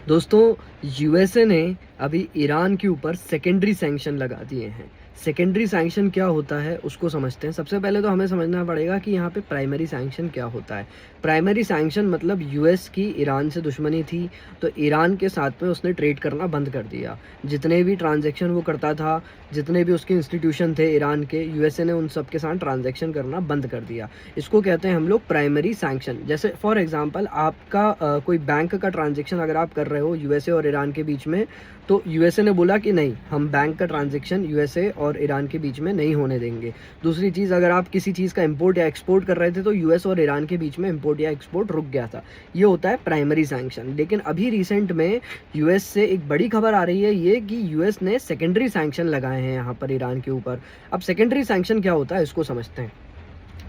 दोस्तों, यूएसए ने अभी ईरान के ऊपर सेकेंडरी सैंक्शन लगा दिए हैं। सेकेंडरी सैंक्शन क्या होता है उसको समझते हैं। सबसे पहले तो हमें समझना पड़ेगा कि यहाँ पे प्राइमरी सैंक्शन क्या होता है। प्राइमरी सैंक्शन मतलब यूएस की ईरान से दुश्मनी थी, तो ईरान के साथ में उसने ट्रेड करना बंद कर दिया। जितने भी ट्रांजैक्शन वो करता था, जितने भी उसके इंस्टीट्यूशन थे ईरान के, यूएसए ने उन सब के साथ ट्रांजैक्शन करना बंद कर दिया। इसको कहते हैं हम लोग प्राइमरी सैंक्शन। जैसे फॉर एग्जांपल आपका कोई बैंक का ट्रांजैक्शन अगर आप कर रहे हो यूएसए और ईरान के बीच में, तो यूएसए ने बोला कि नहीं, हम बैंक का ट्रांजैक्शन यूएसए और ईरान के बीच में नहीं होने देंगे। दूसरी चीज़, अगर आप किसी चीज़ का इंपोर्ट या एक्सपोर्ट कर रहे थे तो यूएस और ईरान के बीच में इंपोर्ट या एक्सपोर्ट रुक गया था। ये होता है प्राइमरी सैंक्शन। लेकिन अभी रिसेंट में यूएस से एक बड़ी खबर आ रही है ये कि यूएस ने सेकेंडरी सैंक्शन लगाए हैं यहाँ पर ईरान के ऊपर। अब सेकेंडरी सैंक्शन क्या होता है इसको समझते हैं।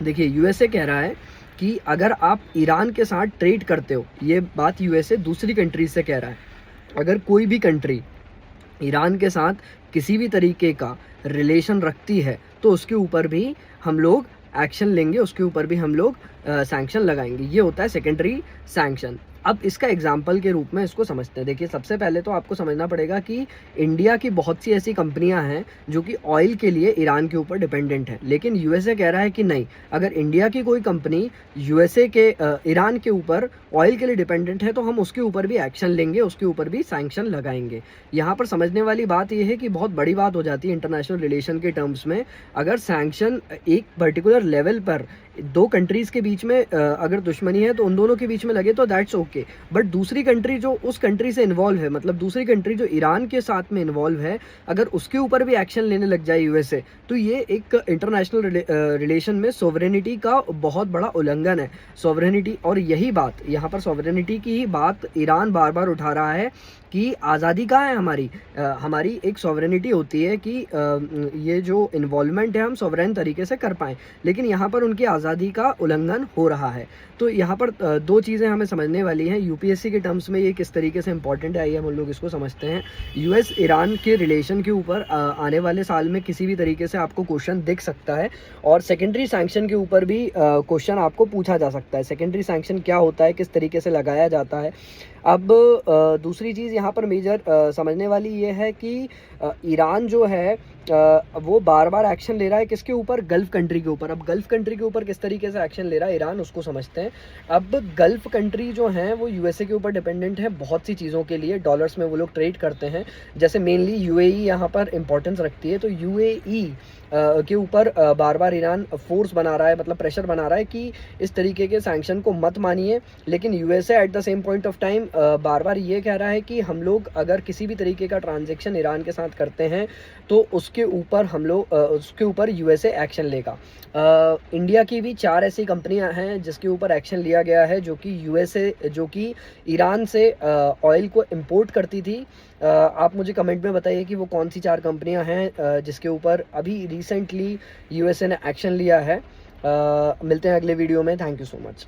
देखिए, यूएसए कह रहा है कि अगर आप ईरान के साथ ट्रेड करते हो, ये बात यूएसए दूसरी कंट्रीज से कह रहा है, अगर कोई भी कंट्री ईरान के साथ किसी भी तरीके का रिलेशन रखती है तो उसके ऊपर भी हम लोग एक्शन लेंगे, उसके ऊपर भी हम लोग सैंक्शन लगाएंगे। ये होता है सेकेंडरी सैंक्शन। अब इसका एग्जाम्पल के रूप में इसको समझते हैं। देखिए, सबसे पहले तो आपको समझना पड़ेगा कि इंडिया की बहुत सी ऐसी कंपनियां हैं जो कि ऑयल के लिए ईरान के ऊपर डिपेंडेंट है। लेकिन यूएसए कह रहा है कि नहीं, अगर इंडिया की कोई कंपनी यूएसए के ईरान के ऊपर ऑयल के लिए डिपेंडेंट है तो हम उसके ऊपर भी एक्शन लेंगे, उसके ऊपर भी सैंक्शन लगाएंगे। यहाँ पर समझने वाली बात यह है कि बहुत बड़ी बात हो जाती है इंटरनेशनल रिलेशन के टर्म्स में। अगर सैंक्शन एक पर्टिकुलर लेवल पर दो कंट्रीज़ के बीच में अगर दुश्मनी है तो उन दोनों के बीच में लगे तो दैट्स ओके। बट दूसरी कंट्री जो उस कंट्री से इन्वॉल्व है, मतलब दूसरी कंट्री जो ईरान के साथ में इन्वॉल्व है, अगर उसके ऊपर भी एक्शन लेने लग जाए यूएसए, तो ये एक इंटरनेशनल रिलेशन में सोवरेनिटी का बहुत बड़ा उल्लंघन है। सोवरेनिटी, और यही बात यहाँ पर सोवरेनिटी की ही बात ईरान बार बार उठा रहा है कि आज़ादी कहाँ है हमारी। हमारी एक सॉवरेनिटी होती है कि ये जो इन्वॉल्वमेंट है हम सॉवरेन तरीके से कर पाएँ, लेकिन यहाँ पर उनकी आज़ादी का उल्लंघन हो रहा है। तो यहाँ पर दो चीज़ें हमें समझने वाली हैं। यूपीएससी के टर्म्स में ये किस तरीके से इंपॉर्टेंट है, आइए हम लोग इसको समझते हैं। यूएस ईरान के रिलेशन के ऊपर आने वाले साल में किसी भी तरीके से आपको क्वेश्चन दिख सकता है, और सेकेंडरी सैंक्शन के ऊपर भी क्वेश्चन आपको पूछा जा सकता है। सेकेंडरी सैंक्शन क्या होता है, किस तरीके से लगाया जाता है। अब दूसरी चीज़ यहाँ पर मेजर समझने वाली ये है कि ईरान जो है वो बार बार एक्शन ले रहा है किसके ऊपर, गल्फ़ कंट्री के ऊपर। अब गल्फ़ कंट्री के ऊपर किस तरीके से एक्शन ले रहा है ईरान, उसको समझते हैं। अब गल्फ़ कंट्री जो हैं वो यूएसए के ऊपर डिपेंडेंट है बहुत सी चीज़ों के लिए। डॉलर्स में वो लोग ट्रेड करते हैं, जैसे मेनली यूएई यहाँ पर इंपॉर्टेंस रखती है। तो यूएई के ऊपर बार बार ईरान फोर्स बना रहा है, मतलब प्रेशर बना रहा है कि इस तरीके के सैंक्शन को मत मानिए। लेकिन USA at the same point of time बार बार ये कह रहा है कि हम लोग अगर किसी भी तरीके का ट्रांजैक्शन ईरान के साथ करते हैं तो उसके ऊपर हम लोग उसके ऊपर यूएसए एक्शन लेगा। इंडिया की भी 4 ऐसी कंपनियां हैं जिसके ऊपर एक्शन लिया गया है, जो कि यूएसए, जो कि ईरान से ऑयल को इंपोर्ट करती थी। आप मुझे कमेंट में बताइए कि वो कौन सी 4 कंपनियां हैं जिसके ऊपर अभी रिसेंटली यूएसए ने एक्शन लिया है। मिलते हैं अगले वीडियो में। Thank you so much.